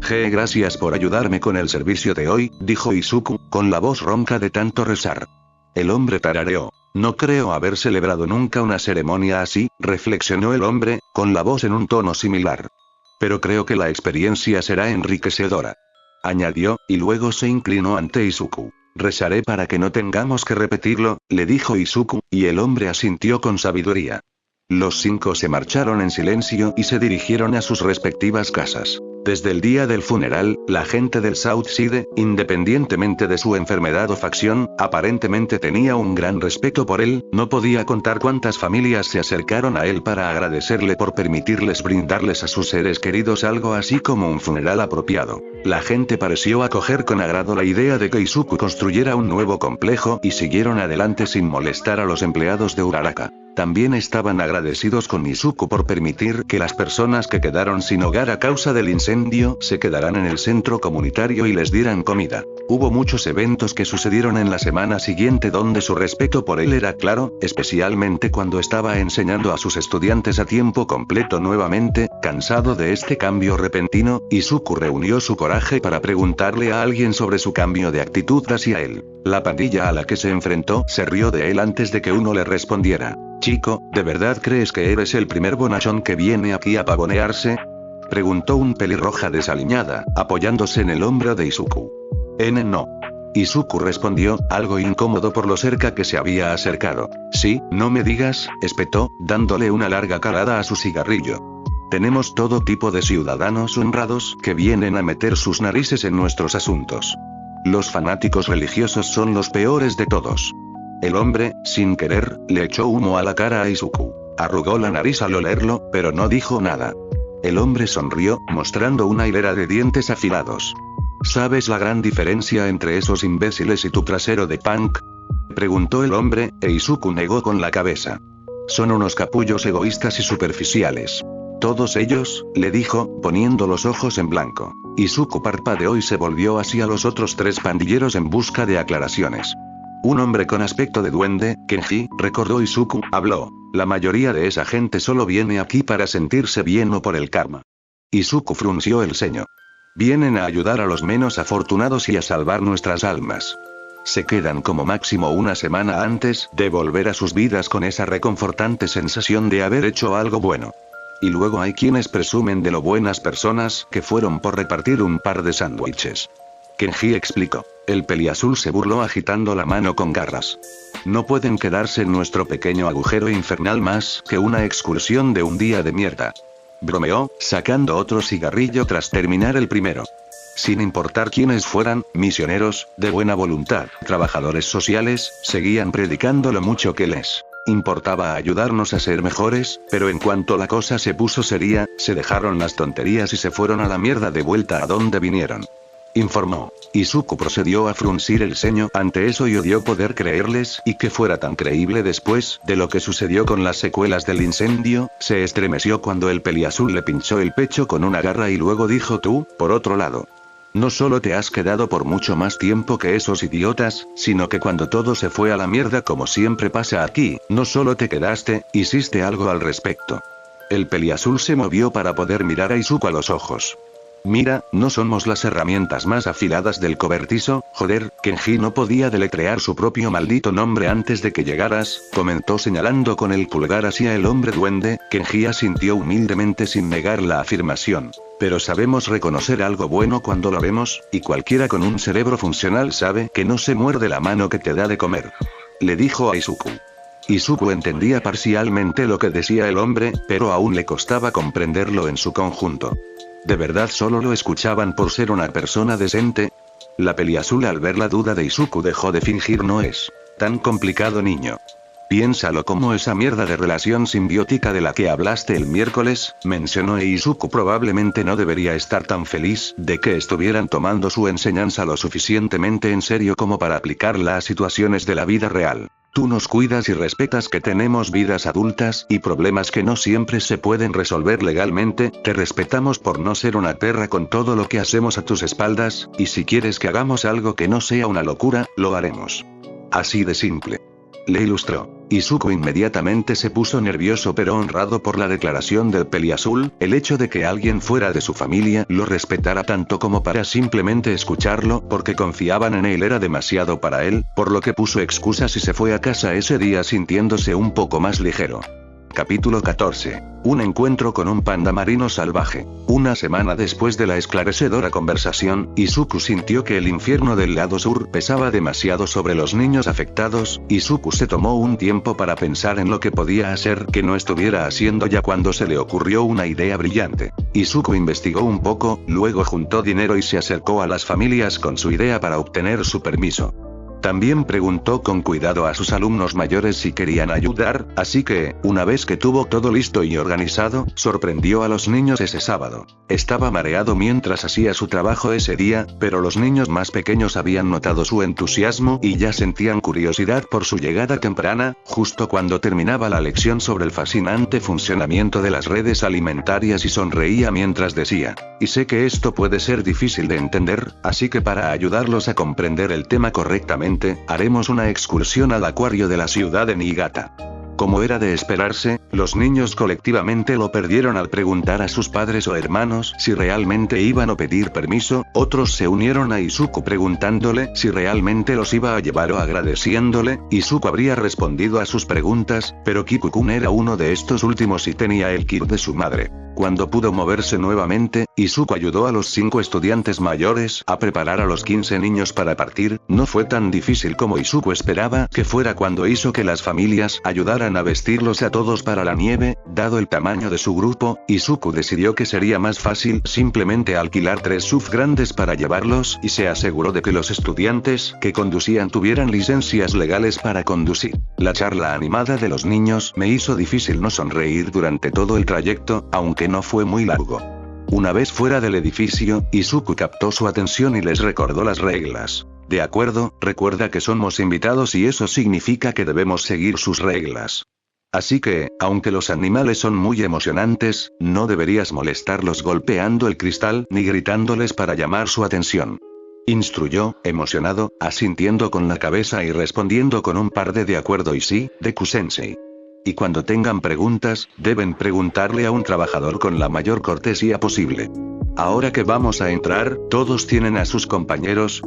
Gracias por ayudarme con el servicio de hoy, dijo Izuku, con la voz ronca de tanto rezar. El hombre tarareó. No creo haber celebrado nunca una ceremonia así, reflexionó el hombre, con la voz en un tono similar. Pero creo que la experiencia será enriquecedora. Añadió, y luego se inclinó ante Izuku. Rezaré para que no tengamos que repetirlo, le dijo Izuku, y el hombre asintió con sabiduría. Los 5 se marcharon en silencio y se dirigieron a sus respectivas casas. Desde el día del funeral, la gente del Southside, independientemente de su enfermedad o facción, aparentemente tenía un gran respeto por él. No podía contar cuántas familias se acercaron a él para agradecerle por permitirles brindarles a sus seres queridos algo así como un funeral apropiado. La gente pareció acoger con agrado la idea de que Izuku construyera un nuevo complejo y siguieron adelante sin molestar a los empleados de Uraraka. También estaban agradecidos con Izuku por permitir que las personas que quedaron sin hogar a causa del incendio se quedaran en el centro comunitario y les dieran comida. Hubo muchos eventos que sucedieron en la semana siguiente donde su respeto por él era claro, especialmente cuando estaba enseñando a sus estudiantes a tiempo completo nuevamente. Cansado de este cambio repentino, Izuku reunió su coraje para preguntarle a alguien sobre su cambio de actitud hacia él. La pandilla a la que se enfrentó se rió de él antes de que uno le respondiera. Chico, ¿de verdad crees que eres el primer bonachón que viene aquí a pavonearse? Preguntó un pelirroja desaliñada, apoyándose en el hombro de Izuku. No. Izuku respondió, algo incómodo por lo cerca que se había acercado. Sí, no me digas, espetó, dándole una larga calada a su cigarrillo. Tenemos todo tipo de ciudadanos honrados que vienen a meter sus narices en nuestros asuntos. Los fanáticos religiosos son los peores de todos. El hombre, sin querer, le echó humo a la cara a Izuku. Arrugó la nariz al olerlo, pero no dijo nada. El hombre sonrió, mostrando una hilera de dientes afilados. ¿Sabes la gran diferencia entre esos imbéciles y tu trasero de punk? Preguntó el hombre, e Izuku negó con la cabeza. Son unos capullos egoístas y superficiales. Todos ellos, le dijo, poniendo los ojos en blanco. Izuku parpadeó y se volvió hacia los otros 3 pandilleros en busca de aclaraciones. Un hombre con aspecto de duende, Kenji, recordó Izuku, habló. La mayoría de esa gente solo viene aquí para sentirse bien o por el karma. Izuku frunció el ceño. Vienen a ayudar a los menos afortunados y a salvar nuestras almas. Se quedan como máximo una semana antes de volver a sus vidas con esa reconfortante sensación de haber hecho algo bueno. Y luego hay quienes presumen de lo buenas personas que fueron por repartir un par de sándwiches. Kenji explicó. El peliazul se burló agitando la mano con garras. No pueden quedarse en nuestro pequeño agujero infernal más que una excursión de un día de mierda. bromeó, sacando otro cigarrillo tras terminar el primero. Sin importar quiénes fueran, misioneros, de buena voluntad, trabajadores sociales, seguían predicando lo mucho que les importaba ayudarnos a ser mejores, pero en cuanto la cosa se puso seria, se dejaron las tonterías y se fueron a la mierda de vuelta a donde vinieron. Informó. Izuku procedió a fruncir el ceño ante eso y odió poder creerles y que fuera tan creíble después de lo que sucedió con las secuelas del incendio. Se estremeció cuando el peliazul le pinchó el pecho con una garra y luego dijo: tú, por otro lado. No solo te has quedado por mucho más tiempo que esos idiotas, sino que cuando todo se fue a la mierda como siempre pasa aquí, no solo te quedaste, hiciste algo al respecto. El peliazul se movió para poder mirar a Izuku a los ojos. Mira, no somos las herramientas más afiladas del cobertizo, joder. Kenji no podía deletrear su propio maldito nombre antes de que llegaras, comentó señalando con el pulgar hacia el hombre duende. Kenji asintió humildemente sin negar la afirmación. Pero sabemos reconocer algo bueno cuando lo vemos, y cualquiera con un cerebro funcional sabe que no se muerde la mano que te da de comer. Le dijo a Izuku. Izuku entendía parcialmente lo que decía el hombre, pero aún le costaba comprenderlo en su conjunto. ¿De verdad solo lo escuchaban por ser una persona decente? La peliazul al ver la duda de Izuku dejó de fingir. No es tan complicado, niño. Piénsalo como esa mierda de relación simbiótica de la que hablaste el miércoles, mencionó, e Izuku probablemente no debería estar tan feliz de que estuvieran tomando su enseñanza lo suficientemente en serio como para aplicarla a situaciones de la vida real. Tú nos cuidas y respetas que tenemos vidas adultas y problemas que no siempre se pueden resolver legalmente, te respetamos por no ser una perra con todo lo que hacemos a tus espaldas, y si quieres que hagamos algo que no sea una locura, lo haremos. Así de simple. Le ilustró. Izuku inmediatamente se puso nervioso pero honrado por la declaración del peliazul. El hecho de que alguien fuera de su familia lo respetara tanto como para simplemente escucharlo porque confiaban en él era demasiado para él, por lo que puso excusas y se fue a casa ese día sintiéndose un poco más ligero. Capítulo 14. Un encuentro con un panda marino salvaje. Una semana después de la esclarecedora conversación, Izuku sintió que el infierno del lado sur pesaba demasiado sobre los niños afectados. Izuku se tomó un tiempo para pensar en lo que podía hacer que no estuviera haciendo ya cuando se le ocurrió una idea brillante. Izuku investigó un poco, luego juntó dinero y se acercó a las familias con su idea para obtener su permiso. También preguntó con cuidado a sus alumnos mayores si querían ayudar, así que, una vez que tuvo todo listo y organizado, sorprendió a los niños ese sábado. Estaba mareado mientras hacía su trabajo ese día, pero los niños más pequeños habían notado su entusiasmo y ya sentían curiosidad por su llegada temprana, justo cuando terminaba la lección sobre el fascinante funcionamiento de las redes alimentarias, y sonreía mientras decía: y sé que esto puede ser difícil de entender, así que para ayudarlos a comprender el tema correctamente, haremos una excursión al acuario de la ciudad de Niigata. Como era de esperarse, los niños colectivamente lo perdieron al preguntar a sus padres o hermanos si realmente iban a pedir permiso. Otros se unieron a Izuku preguntándole si realmente los iba a llevar o agradeciéndole. Izuku habría respondido a sus preguntas, pero Kiku-kun era uno de estos últimos y tenía el kit de su madre. Cuando pudo moverse nuevamente, Izuku ayudó a los 5 estudiantes mayores a preparar a los 15 niños para partir. No fue tan difícil como Izuku esperaba que fuera cuando hizo que las familias ayudaran a vestirlos a todos para la nieve. Dado el tamaño de su grupo, Izuku decidió que sería más fácil simplemente alquilar 3 SUV grandes para llevarlos y se aseguró de que los estudiantes que conducían tuvieran licencias legales para conducir. La charla animada de los niños me hizo difícil no sonreír durante todo el trayecto, aunque no fue muy largo. Una vez fuera del edificio, Izuku captó su atención y les recordó las reglas. De acuerdo, recuerda que somos invitados y eso significa que debemos seguir sus reglas. Así que, aunque los animales son muy emocionantes, no deberías molestarlos golpeando el cristal ni gritándoles para llamar su atención. Instruyó, emocionado, asintiendo con la cabeza y respondiendo con un par de acuerdo y sí, Deku-sensei. Y cuando tengan preguntas, deben preguntarle a un trabajador con la mayor cortesía posible. Ahora que vamos a entrar, ¿todos tienen a sus compañeros?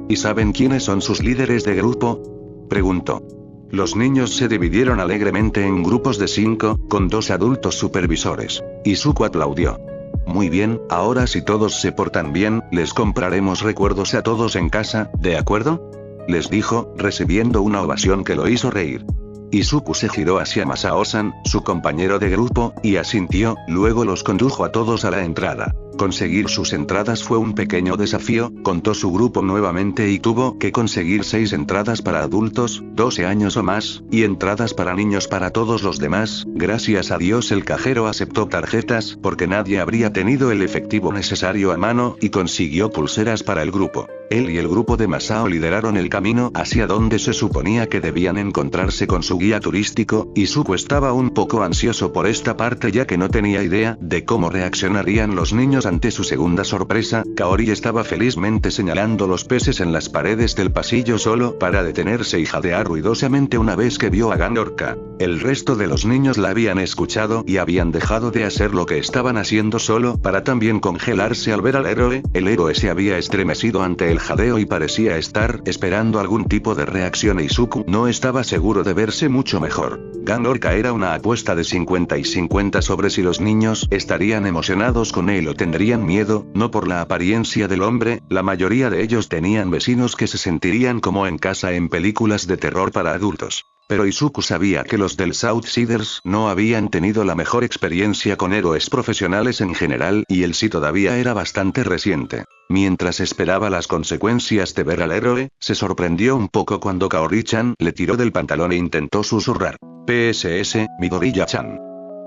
¿Y saben quiénes son sus líderes de grupo?, preguntó. Los niños se dividieron alegremente en grupos de 5, con 2 adultos supervisores. Izuku aplaudió. Muy bien, ahora si todos se portan bien, les compraremos recuerdos a todos en casa, ¿de acuerdo?, les dijo, recibiendo una ovación que lo hizo reír. Izuku se giró hacia Masao-san, su compañero de grupo, y asintió, luego los condujo a todos a la entrada. Conseguir sus entradas fue un pequeño desafío, contó su grupo nuevamente y tuvo que conseguir 6 entradas para adultos, 12 años o más, y entradas para niños para todos los demás. Gracias a Dios el cajero aceptó tarjetas porque nadie habría tenido el efectivo necesario a mano y consiguió pulseras para el grupo. Él y el grupo de Masao lideraron el camino hacia donde se suponía que debían encontrarse con su guía turístico. Izuku estaba un poco ansioso por esta parte ya que no tenía idea de cómo reaccionarían los niños ante su segunda sorpresa. Kaori estaba felizmente señalando los peces en las paredes del pasillo solo para detenerse y jadear ruidosamente una vez que vio a Ganorka. El resto de los niños la habían escuchado y habían dejado de hacer lo que estaban haciendo solo para también congelarse al ver al héroe. El héroe se había estremecido ante el jadeo y parecía estar esperando algún tipo de reacción e Izuku no estaba seguro de verse mucho mejor. Ganorka era una apuesta de 50 y 50 sobre si los niños estarían emocionados con él o tendrían miedo, no por la apariencia del hombre, la mayoría de ellos tenían vecinos que se sentirían como en casa en películas de terror para adultos. Pero Izuku sabía que los del Southsiders no habían tenido la mejor experiencia con héroes profesionales en general y él sí todavía era bastante reciente. Mientras esperaba las consecuencias de ver al héroe, se sorprendió un poco cuando Kaori-chan le tiró del pantalón e intentó susurrar. PSS, Midoriya-chan.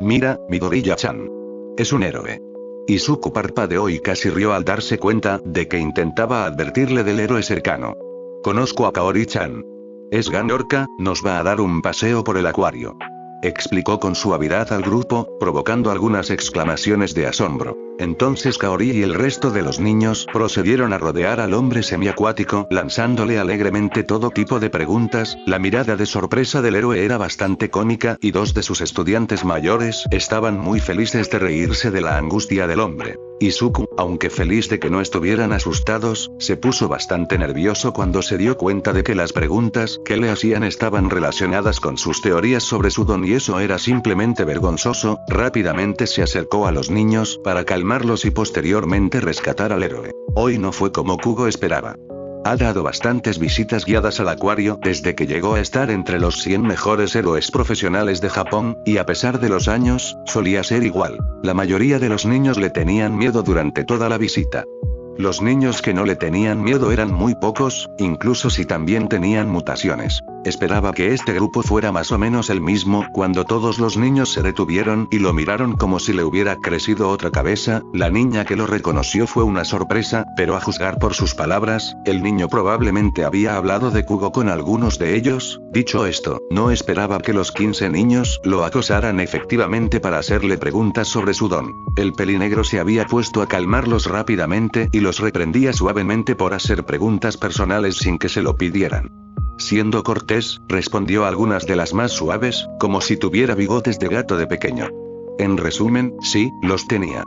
Mira, Midoriya-chan. Es un héroe. Izuku parpadeó y casi rió al darse cuenta de que intentaba advertirle del héroe cercano. Conozco a Kaori-chan. Es Ganorka, nos va a dar un paseo por el acuario. Explicó con suavidad al grupo, provocando algunas exclamaciones de asombro. Entonces Kaori y el resto de los niños procedieron a rodear al hombre semiacuático, lanzándole alegremente todo tipo de preguntas. La mirada de sorpresa del héroe era bastante cómica y 2 de sus estudiantes mayores estaban muy felices de reírse de la angustia del hombre. Izuku, aunque feliz de que no estuvieran asustados, se puso bastante nervioso cuando se dio cuenta de que las preguntas que le hacían estaban relacionadas con sus teorías sobre su don y eso era simplemente vergonzoso. Rápidamente se acercó a los niños para calmarlos y posteriormente rescatar al héroe. Hoy no fue como Kugo esperaba. Ha dado bastantes visitas guiadas al acuario desde que llegó a estar entre los 100 mejores héroes profesionales de Japón, y a pesar de los años, solía ser igual. La mayoría de los niños le tenían miedo durante toda la visita. Los niños que no le tenían miedo eran muy pocos, incluso si también tenían mutaciones. Esperaba que este grupo fuera más o menos el mismo cuando todos los niños se detuvieron y lo miraron como si le hubiera crecido otra cabeza. La niña que lo reconoció fue una sorpresa, pero a juzgar por sus palabras, el niño probablemente había hablado de Kugo con algunos de ellos. Dicho esto, no esperaba que los 15 niños lo acosaran efectivamente para hacerle preguntas sobre su don. El pelinegro se había puesto a calmarlos rápidamente y los reprendía suavemente por hacer preguntas personales sin que se lo pidieran. Siendo cortés, respondió algunas de las más suaves, como si tuviera bigotes de gato de pequeño. En resumen, sí, los tenía.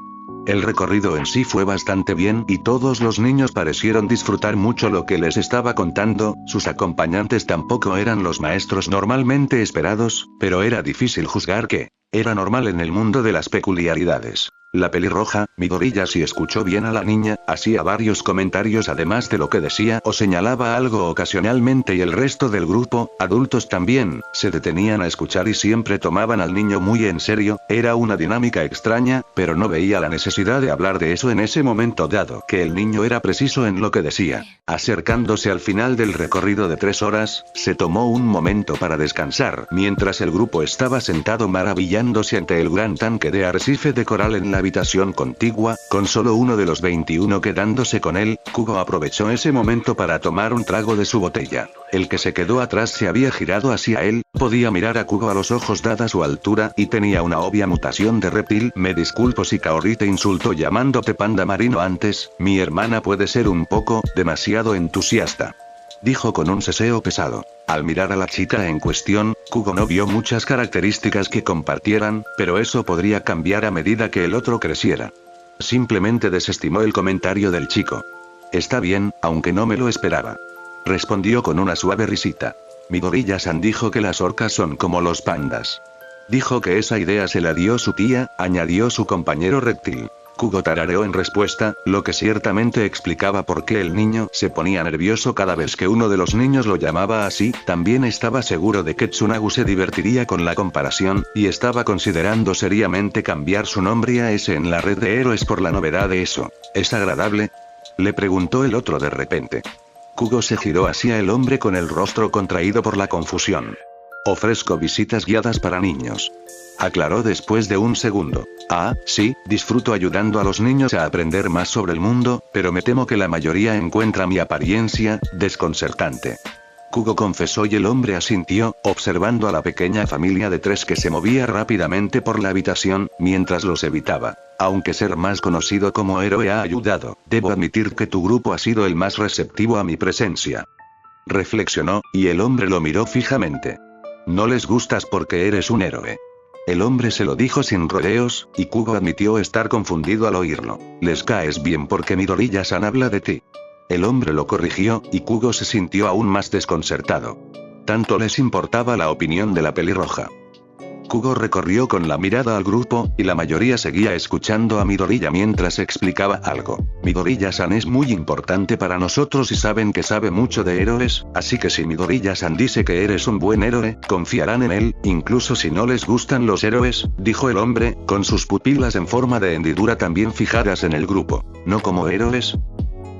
El recorrido en sí fue bastante bien y todos los niños parecieron disfrutar mucho lo que les estaba contando. Sus acompañantes tampoco eran los maestros normalmente esperados, pero era difícil juzgar que era normal en el mundo de las peculiaridades. La pelirroja, Midoriya, si escuchó bien a la niña, hacía varios comentarios además de lo que decía o señalaba algo ocasionalmente y el resto del grupo, adultos también, se detenían a escuchar y siempre tomaban al niño muy en serio. Era una dinámica extraña, pero no veía la necesidad de hablar de eso en ese momento dado que el niño era preciso en lo que decía. Acercándose al final del recorrido de 3 horas, se tomó un momento para descansar mientras el grupo estaba sentado maravillándose ante el gran tanque de arrecife de coral en la habitación contigua, con solo uno de los 21 quedándose con él. Kugo aprovechó ese momento para tomar un trago de su botella. El que se quedó atrás se había girado hacia él, podía mirar a Kugo a los ojos dada su altura y tenía una obvia mutación de reptil. Me disculpo si Kaori te insultó llamándote panda marino antes, mi hermana puede ser un poco demasiado entusiasta. Dijo con un seseo pesado. Al mirar a la chica en cuestión, Kugo no vio muchas características que compartieran, pero eso podría cambiar a medida que el otro creciera. Simplemente desestimó el comentario del chico. Está bien, aunque no me lo esperaba. Respondió con una suave risita. Midoriya-san dijo que las orcas son como los pandas. Dijo que esa idea se la dio su tía, añadió su compañero reptil. Kugo tarareó en respuesta, lo que ciertamente explicaba por qué el niño se ponía nervioso cada vez que uno de los niños lo llamaba así. También estaba seguro de que Tsunagu se divertiría con la comparación, y estaba considerando seriamente cambiar su nombre a ese en la red de héroes por la novedad de eso. ¿Es agradable?, le preguntó el otro de repente. Kugo se giró hacia el hombre con el rostro contraído por la confusión. Ofrezco visitas guiadas para niños, aclaró después de un segundo. Ah, sí, disfruto ayudando a los niños a aprender más sobre el mundo, pero me temo que la mayoría encuentra mi apariencia desconcertante. Kugo confesó y el hombre asintió, observando a la pequeña familia de 3 que se movía rápidamente por la habitación, mientras los evitaba. Aunque ser más conocido como héroe ha ayudado, debo admitir que tu grupo ha sido el más receptivo a mi presencia. Reflexionó, y el hombre lo miró fijamente. No les gustas porque eres un héroe. El hombre se lo dijo sin rodeos, y Kugo admitió estar confundido al oírlo. Les caes bien porque Midoriya-san habla de ti. El hombre lo corrigió, y Kugo se sintió aún más desconcertado. Tanto les importaba la opinión de la pelirroja. Kugo recorrió con la mirada al grupo, y la mayoría seguía escuchando a Midoriya mientras explicaba algo. Midoriya-san es muy importante para nosotros y saben que sabe mucho de héroes, así que si Midoriya-san dice que eres un buen héroe, confiarán en él, incluso si no les gustan los héroes, dijo el hombre, con sus pupilas en forma de hendidura también fijadas en el grupo. ¿No como héroes?,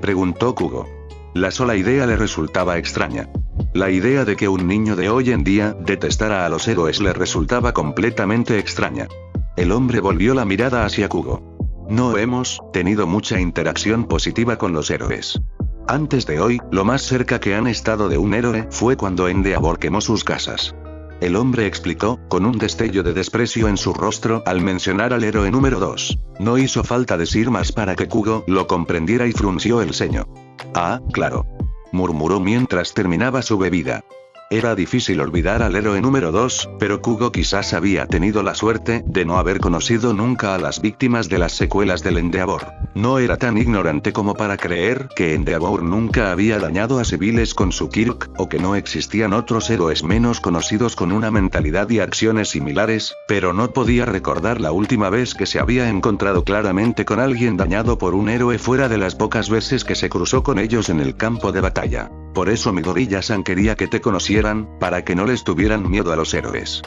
preguntó Kugo. La sola idea le resultaba extraña. La idea de que un niño de hoy en día detestara a los héroes le resultaba completamente extraña. El hombre volvió la mirada hacia Kugo. No hemos tenido mucha interacción positiva con los héroes. Antes de hoy, lo más cerca que han estado de un héroe fue cuando Endeavor quemó sus casas. El hombre explicó, con un destello de desprecio en su rostro al mencionar al héroe número 2. No hizo falta decir más para que Kugo lo comprendiera y frunció el ceño. Ah, claro, murmuró mientras terminaba su bebida. Era difícil olvidar al héroe número 2, pero Kugo quizás había tenido la suerte de no haber conocido nunca a las víctimas de las secuelas del Endeavor. No era tan ignorante como para creer que Endeavor nunca había dañado a civiles con su Kirk, o que no existían otros héroes menos conocidos con una mentalidad y acciones similares, pero no podía recordar la última vez que se había encontrado claramente con alguien dañado por un héroe fuera de las pocas veces que se cruzó con ellos en el campo de batalla. Por eso Midoriya-san quería que te conocieran, para que no les tuvieran miedo a los héroes.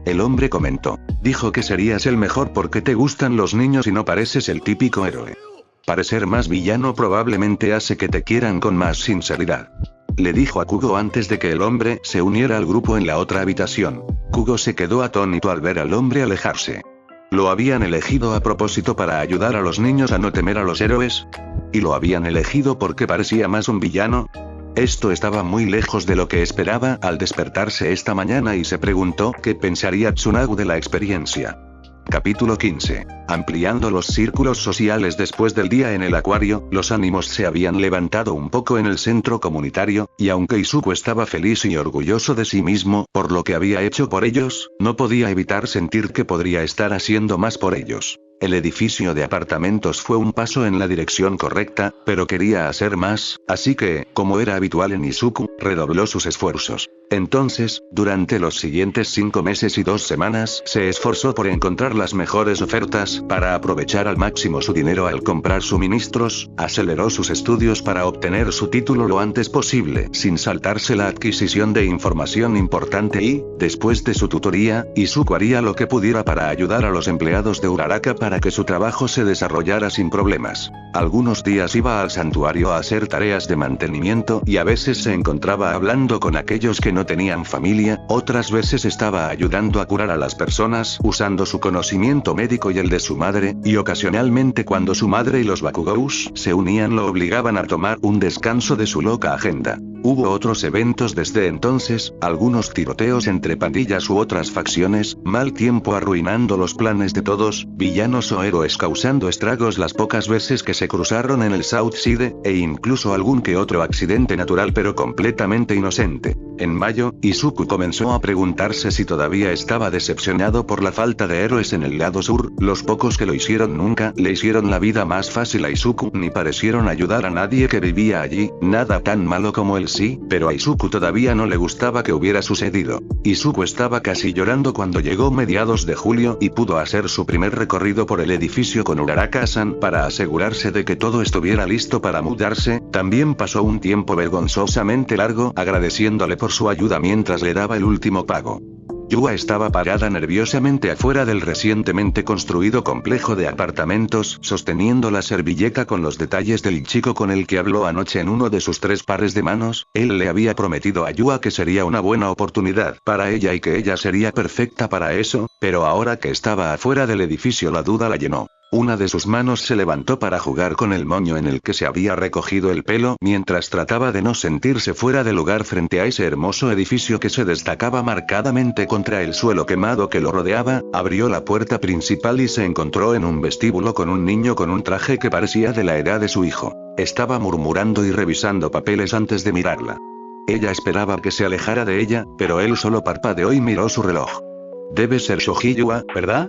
El hombre comentó. Dijo que serías el mejor porque te gustan los niños y no pareces el típico héroe. Parecer más villano probablemente hace que te quieran con más sinceridad. Le dijo a Kugo antes de que el hombre se uniera al grupo en la otra habitación. Kugo se quedó atónito al ver al hombre alejarse. ¿Lo habían elegido a propósito para ayudar a los niños a no temer a los héroes? ¿Y lo habían elegido porque parecía más un villano? Esto estaba muy lejos de lo que esperaba al despertarse esta mañana y se preguntó qué pensaría Tsunagu de la experiencia. Capítulo 15. Ampliando los círculos sociales. Después del día en el acuario, los ánimos se habían levantado un poco en el centro comunitario, y aunque Izuku estaba feliz y orgulloso de sí mismo por lo que había hecho por ellos, no podía evitar sentir que podría estar haciendo más por ellos. El edificio de apartamentos fue un paso en la dirección correcta, pero quería hacer más, así que, como era habitual en Izuku, redobló sus esfuerzos. Entonces, durante los siguientes 5 meses y 2 semanas, se esforzó por encontrar las mejores ofertas, para aprovechar al máximo su dinero al comprar suministros, aceleró sus estudios para obtener su título lo antes posible, sin saltarse la adquisición de información importante y, después de su tutoría, Izuku haría lo que pudiera para ayudar a los empleados de Uraraka para que su trabajo se desarrollara sin problemas. Algunos días iba al santuario a hacer tareas de mantenimiento y a veces se encontraba hablando con aquellos que no tenían familia, otras veces estaba ayudando a curar a las personas usando su conocimiento médico y el de su madre, y ocasionalmente cuando su madre y los Bakugous se unían lo obligaban a tomar un descanso de su loca agenda. Hubo otros eventos desde entonces, algunos tiroteos entre pandillas u otras facciones, mal tiempo arruinando los planes de todos, villanos o héroes causando estragos las pocas veces que se cruzaron en el South Side, e incluso algún que otro accidente natural pero completamente inocente. En mayo, Izuku comenzó a preguntarse si todavía estaba decepcionado por la falta de héroes en el lado sur. Los pocos que lo hicieron nunca le hicieron la vida más fácil a Izuku ni parecieron ayudar a nadie que vivía allí. Nada tan malo como él sí, pero a Izuku todavía no le gustaba que hubiera sucedido. Izuku estaba casi llorando cuando llegó mediados de julio y pudo hacer su primer recorrido por el edificio con Uraraka-san para asegurarse de que todo estuviera listo para mudarse. También pasó un tiempo vergonzosamente largo agradeciéndole por su ayuda mientras le daba el último pago. Yua estaba parada nerviosamente afuera del recientemente construido complejo de apartamentos, sosteniendo la servilleta con los detalles del chico con el que habló anoche en uno de sus 3 pares de manos. Él le había prometido a Yua que sería una buena oportunidad para ella y que ella sería perfecta para eso, pero ahora que estaba afuera del edificio la duda la llenó. Una de sus manos se levantó para jugar con el moño en el que se había recogido el pelo mientras trataba de no sentirse fuera de lugar frente a ese hermoso edificio que se destacaba marcadamente contra el suelo quemado que lo rodeaba. Abrió la puerta principal y se encontró en un vestíbulo con un niño con un traje que parecía de la edad de su hijo. Estaba murmurando y revisando papeles antes de mirarla. Ella esperaba que se alejara de ella, pero él solo parpadeó y miró su reloj. Debe ser Shoji Yua, ¿verdad?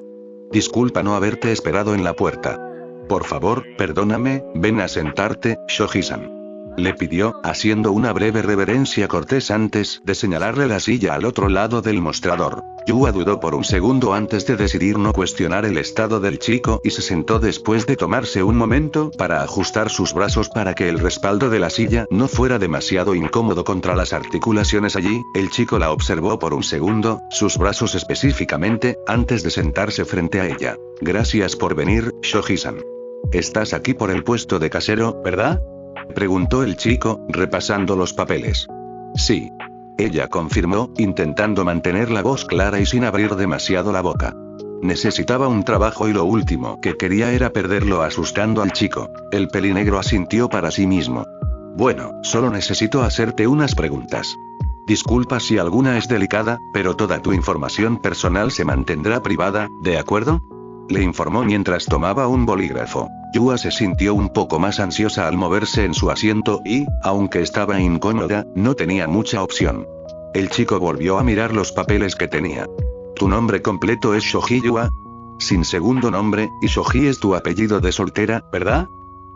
Disculpa no haberte esperado en la puerta. Por favor, perdóname, ven a sentarte, Shoji-san. Le pidió, haciendo una breve reverencia cortés antes de señalarle la silla al otro lado del mostrador. Yua dudó por un segundo antes de decidir no cuestionar el estado del chico y se sentó después de tomarse un momento para ajustar sus brazos para que el respaldo de la silla no fuera demasiado incómodo contra las articulaciones allí. El chico la observó por un segundo, sus brazos específicamente, antes de sentarse frente a ella. Gracias por venir, Shoji-san. Estás aquí por el puesto de casero, ¿verdad? Preguntó el chico, repasando los papeles. Sí. Ella confirmó, intentando mantener la voz clara y sin abrir demasiado la boca. Necesitaba un trabajo y lo último que quería era perderlo asustando al chico. El pelinegro asintió para sí mismo. Bueno, solo necesito hacerte unas preguntas. Disculpa si alguna es delicada, pero toda tu información personal se mantendrá privada, ¿de acuerdo? Le informó mientras tomaba un bolígrafo. Yua se sintió un poco más ansiosa al moverse en su asiento y, aunque estaba incómoda, no tenía mucha opción. El chico volvió a mirar los papeles que tenía. ¿Tu nombre completo es Shoji Yua? Sin segundo nombre, y Shoji es tu apellido de soltera, ¿verdad?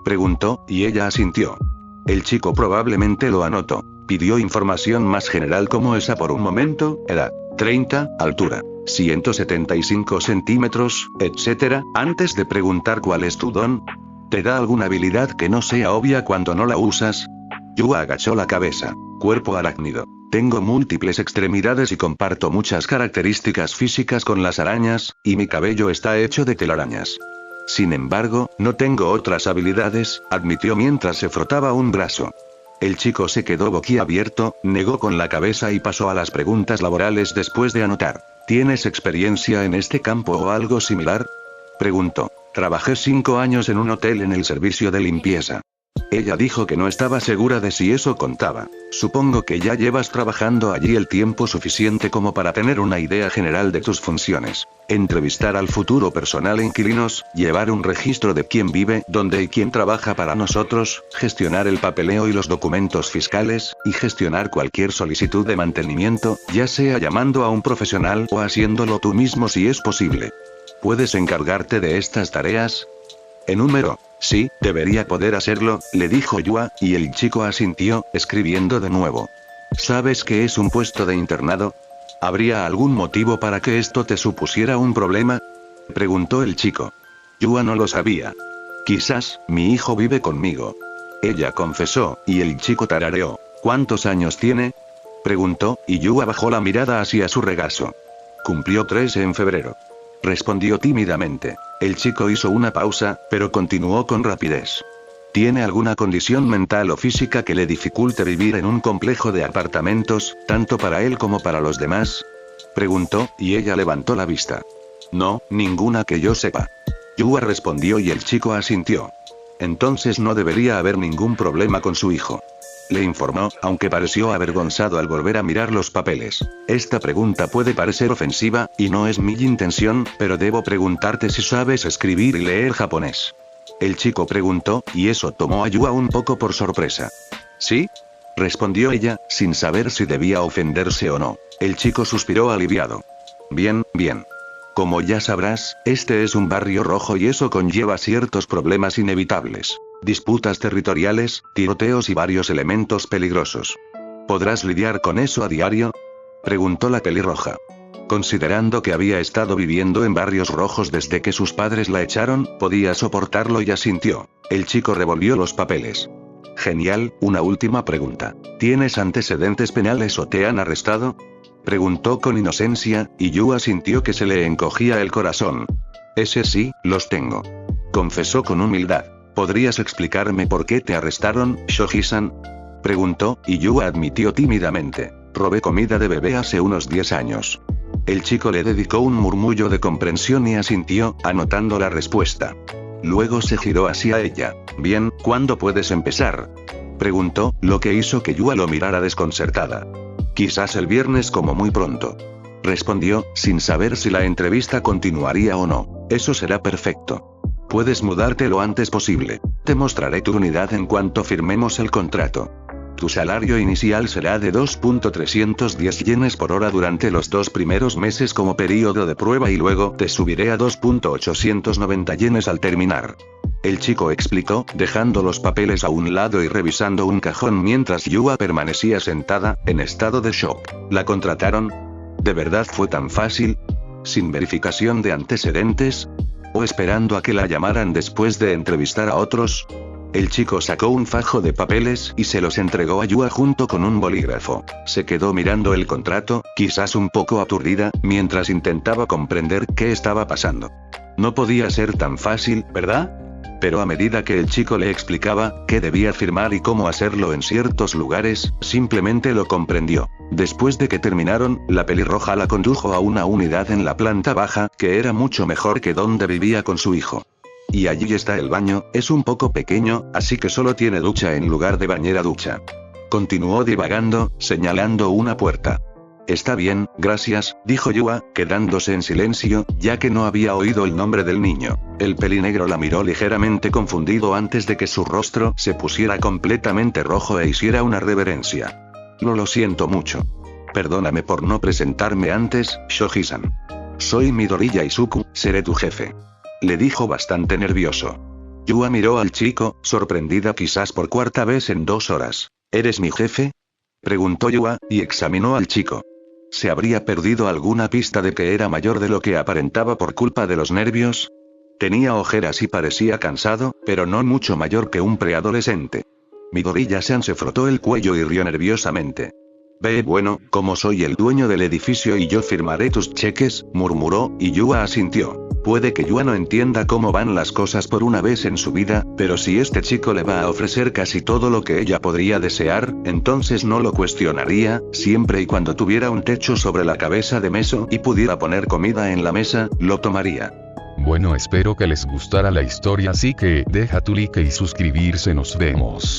Preguntó, y ella asintió. El chico probablemente lo anotó. Pidió información más general como esa por un momento, edad, 30, altura, 175 centímetros, etc., antes de preguntar cuál es tu don. ¿Te da alguna habilidad que no sea obvia cuando no la usas? Yua agachó la cabeza. Cuerpo arácnido. Tengo múltiples extremidades y comparto muchas características físicas con las arañas, y mi cabello está hecho de telarañas. Sin embargo, no tengo otras habilidades, admitió mientras se frotaba un brazo. El chico se quedó boquiabierto, negó con la cabeza y pasó a las preguntas laborales después de anotar. ¿Tienes experiencia en este campo o algo similar? Preguntó. Trabajé 5 años en un hotel en el servicio de limpieza. Ella dijo que no estaba segura de si eso contaba. Supongo que ya llevas trabajando allí el tiempo suficiente como para tener una idea general de tus funciones. Entrevistar al futuro personal inquilinos, llevar un registro de quién vive, dónde y quién trabaja para nosotros, gestionar el papeleo y los documentos fiscales, y gestionar cualquier solicitud de mantenimiento, ya sea llamando a un profesional o haciéndolo tú mismo si es posible. ¿Puedes encargarte de estas tareas? Enúmero. Sí, debería poder hacerlo, le dijo Yua, y el chico asintió, escribiendo de nuevo. ¿Sabes que es un puesto de internado? ¿Habría algún motivo para que esto te supusiera un problema? Preguntó el chico. Yua no lo sabía. Quizás, mi hijo vive conmigo. Ella confesó, y el chico tarareó. ¿Cuántos años tiene? Preguntó, y Yua bajó la mirada hacia su regazo. Cumplió 3 en febrero. Respondió tímidamente. El chico hizo una pausa, pero continuó con rapidez. ¿Tiene alguna condición mental o física que le dificulte vivir en un complejo de apartamentos, tanto para él como para los demás? Preguntó, y ella levantó la vista. No, ninguna que yo sepa. Yua respondió y el chico asintió. Entonces no debería haber ningún problema con su hijo. Le informó, aunque pareció avergonzado al volver a mirar los papeles. Esta pregunta puede parecer ofensiva, y no es mi intención, pero debo preguntarte si sabes escribir y leer japonés. El chico preguntó, y eso tomó a Yua un poco por sorpresa. ¿Sí? respondió ella, sin saber si debía ofenderse o no. El chico suspiró aliviado. Bien, bien. Como ya sabrás, este es un barrio rojo y eso conlleva ciertos problemas inevitables. Disputas territoriales, tiroteos y varios elementos peligrosos. ¿Podrás lidiar con eso a diario?, preguntó la pelirroja. Considerando que había estado viviendo en barrios rojos desde que sus padres la echaron, podía soportarlo y asintió. El chico revolvió los papeles. Genial, una última pregunta. ¿Tienes antecedentes penales o te han arrestado?, preguntó con inocencia, y Yua sintió que se le encogía el corazón. Ese sí, los tengo, confesó con humildad. ¿Podrías explicarme por qué te arrestaron, Shoji-san?, preguntó, y Yua admitió tímidamente. Robé comida de bebé hace unos 10 años. El chico le dedicó un murmullo de comprensión y asintió, anotando la respuesta. Luego se giró hacia ella. Bien, ¿cuándo puedes empezar?, preguntó, lo que hizo que Yua lo mirara desconcertada. Quizás el viernes como muy pronto, respondió, sin saber si la entrevista continuaría o no. Eso será perfecto. Puedes mudarte lo antes posible. Te mostraré tu unidad en cuanto firmemos el contrato. Tu salario inicial será de 2.310 yenes por hora durante los 2 primeros meses como período de prueba y luego te subiré a 2.890 yenes al terminar. El chico explicó, dejando los papeles a un lado y revisando un cajón mientras Yua permanecía sentada, en estado de shock. ¿La contrataron? ¿De verdad fue tan fácil? ¿Sin verificación de antecedentes? ¿O esperando a que la llamaran después de entrevistar a otros? El chico sacó un fajo de papeles y se los entregó a Yua junto con un bolígrafo. Se quedó mirando el contrato, quizás un poco aturdida, mientras intentaba comprender qué estaba pasando. No podía ser tan fácil, ¿verdad? Pero a medida que el chico le explicaba qué debía firmar y cómo hacerlo en ciertos lugares, simplemente lo comprendió. Después de que terminaron, la pelirroja la condujo a una unidad en la planta baja, que era mucho mejor que donde vivía con su hijo. Y allí está el baño, es un poco pequeño, así que solo tiene ducha en lugar de bañera ducha. Continuó divagando, señalando una puerta. Está bien, gracias, dijo Yua, quedándose en silencio, ya que no había oído el nombre del niño. El pelinegro la miró ligeramente confundido antes de que su rostro se pusiera completamente rojo e hiciera una reverencia. Lo siento mucho. Perdóname por no presentarme antes, Shoji-san. Soy Midoriya Izuku, seré tu jefe, le dijo bastante nervioso. Yua miró al chico, sorprendida quizás por 4ª vez en 2 horas. ¿Eres mi jefe?, preguntó Yua, y examinó al chico. ¿Se habría perdido alguna pista de que era mayor de lo que aparentaba por culpa de los nervios? Tenía ojeras y parecía cansado, pero no mucho mayor que un preadolescente. Midoriya-san se frotó el cuello y rió nerviosamente. Bueno, como soy el dueño del edificio y yo firmaré tus cheques, murmuró, y Yua asintió. Puede que Yua no entienda cómo van las cosas por una vez en su vida, pero si este chico le va a ofrecer casi todo lo que ella podría desear, entonces no lo cuestionaría, siempre y cuando tuviera un techo sobre la cabeza de Meso y pudiera poner comida en la mesa, lo tomaría. Bueno, espero que les gustara la historia, así que deja tu like y suscribirse, nos vemos.